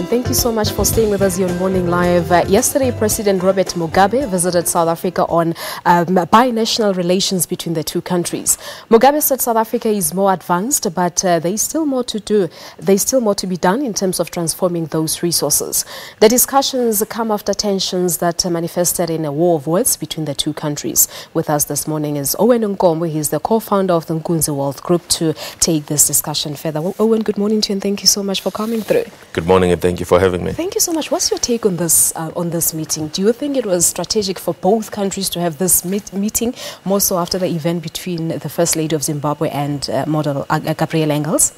Thank you so much for staying with us here on Morning Live. Yesterday, President Robert Mugabe visited South Africa on binational relations between the two countries. Mugabe said South Africa is more advanced, but there's still more to do. There's still more to be done in terms of transforming those resources. The discussions come after tensions that manifested in a war of words between the two countries. With us this morning is Owen Nkomo. He's the co-founder of the Inkunzi Wealth Group to take this discussion further. Well, Owen, good morning to you and thank you so much for coming through. Good morning and thank you for having me. Thank you so much. What's your take on this meeting? Do you think it was strategic for both countries to have this meeting, more so after the event between the First Lady of Zimbabwe and model Gabrielle Engels?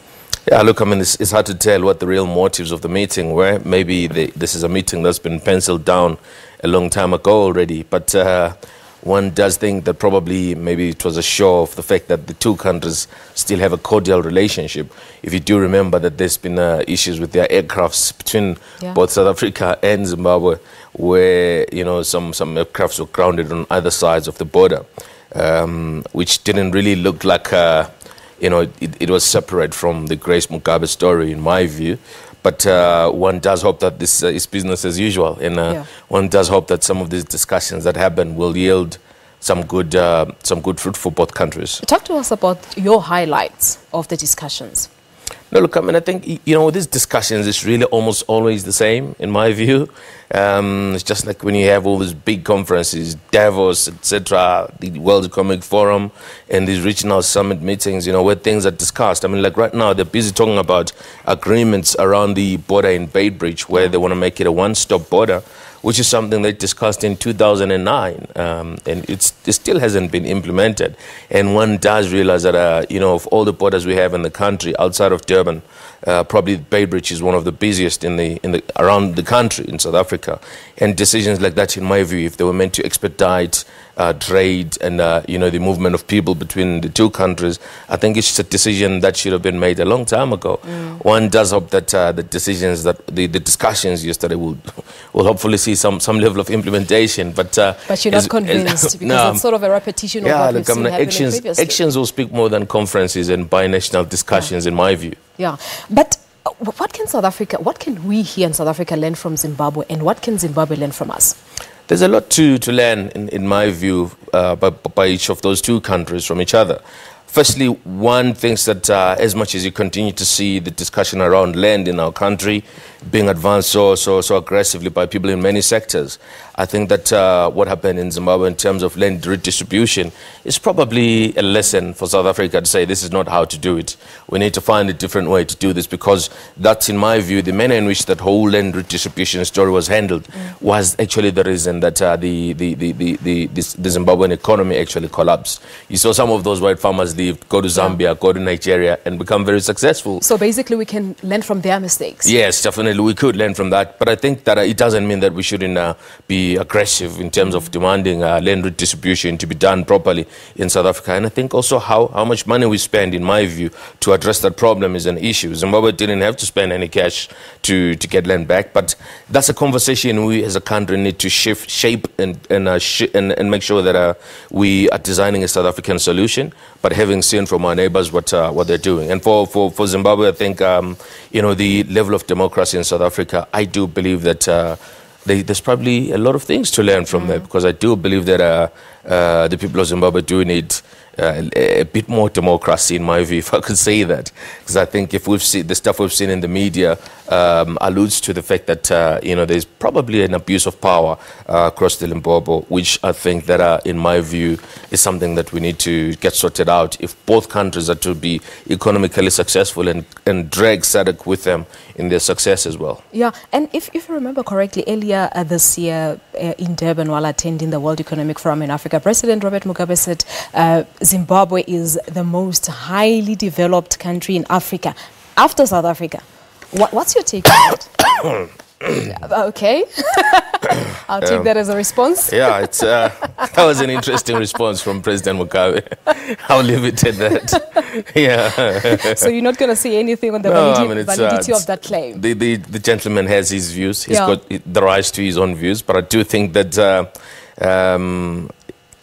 Yeah, look, I mean, it's hard to tell what the real motives of the meeting were. Maybe this is a meeting that's been penciled down a long time ago already, but one does think that probably maybe it was a show of the fact that the two countries still have a cordial relationship. If you do remember that there's been issues with their aircrafts between both South Africa and Zimbabwe, where some aircrafts were grounded on either sides of the border, which didn't really look like it was separate from the Grace Mugabe story, in my view. But one does hope that this is business as usual, and one does hope that some of these discussions that happen will yield some good fruit for both countries. Talk to us about your highlights of the discussions. No, look, I mean, I think, with these discussions, it's really almost always the same, in my view. It's just like when you have all these big conferences, Davos, etc., the World Economic Forum, and these regional summit meetings, where things are discussed. I mean, like right now, they're busy talking about agreements around the border in Beitbridge, where they want to make it a one-stop border, which is something they discussed in 2009, and it still hasn't been implemented. And one does realize that, of all the borders we have in the country, outside of Durban, probably Beitbridge is one of the busiest around the country in South Africa. And decisions like that, in my view, if they were meant to expedite trade and the movement of people between the two countries, I think it's a decision that should have been made a long time ago. One does hope that the decisions that the discussions yesterday will hopefully see some level of implementation. But you're not convinced because it's sort of a repetition of what we've seen happening previously. Actions will speak more than conferences and binational discussions, in my view. Yeah, but what can we here in South Africa learn from Zimbabwe, and what can Zimbabwe learn from us? There's a lot to learn, in my view, by each of those two countries from each other. Firstly, one thinks that as much as you continue to see the discussion around land in our country being advanced so aggressively by people in many sectors, I think that what happened in Zimbabwe in terms of land redistribution is probably a lesson for South Africa to say this is not how to do it. We need to find a different way to do this, because that's, in my view, the manner in which that whole land redistribution story was handled was actually the reason that the Zimbabwean economy actually collapsed. You saw some of those white farmers leave, go to Zambia, go to Nigeria, and become very successful. So basically we can learn from their mistakes. Yes, definitely we could learn from that. But I think that it doesn't mean that we shouldn't be aggressive in terms of demanding land redistribution to be done properly in South Africa. And I think also how much money we spend, in my view, to address that problem is an issue. Zimbabwe didn't have to spend any cash to get land back, but that's a conversation we as a country need to shape and make sure that we are designing a South African solution, but having seen from our neighbors what they're doing. And for Zimbabwe, I think the level of democracy in South Africa, I do believe that there's probably a lot of things to learn from there, because I do believe that the people of Zimbabwe do need a bit more democracy, in my view, if I could say that. Because I think if we've seen the stuff we've seen in the media alludes to the fact that there's probably an abuse of power across the Limpopo, which I think that, in my view, is something that we need to get sorted out if both countries are to be economically successful and drag SADC with them in their success as well. Yeah, and if you remember correctly, earlier this year in Durban, while attending the World Economic Forum in Africa, President Robert Mugabe said Zimbabwe is the most highly developed country in Africa after South Africa. What's your take on it? Okay. I'll take that as a response. Yeah, that was an interesting response from President Mugabe. I'll leave it at that. Yeah. So you're not going to say anything on the validity of that claim? The gentleman has his views. He's got the right to his own views. But I do think that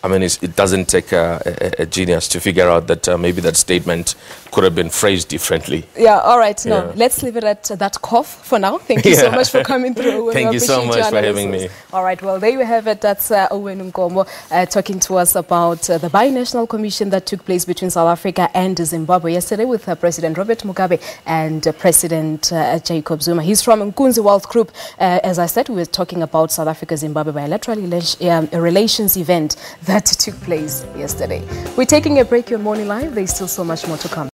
I mean, it doesn't take a genius to figure out that maybe that statement could have been phrased differently. Yeah, all right. No, let's leave it at that cough for now. Thank you so much for coming through. Thank you so much for having me. All right, well, there you have it. That's Owen Nkomo talking to us about the binational commission that took place between South Africa and Zimbabwe yesterday with President Robert Mugabe and President Jacob Zuma. He's from Inkunzi Wealth Group. As I said, we were talking about South Africa-Zimbabwe bilateral relations event that took place yesterday. We're taking a break here on Morning Live. There's still so much more to come.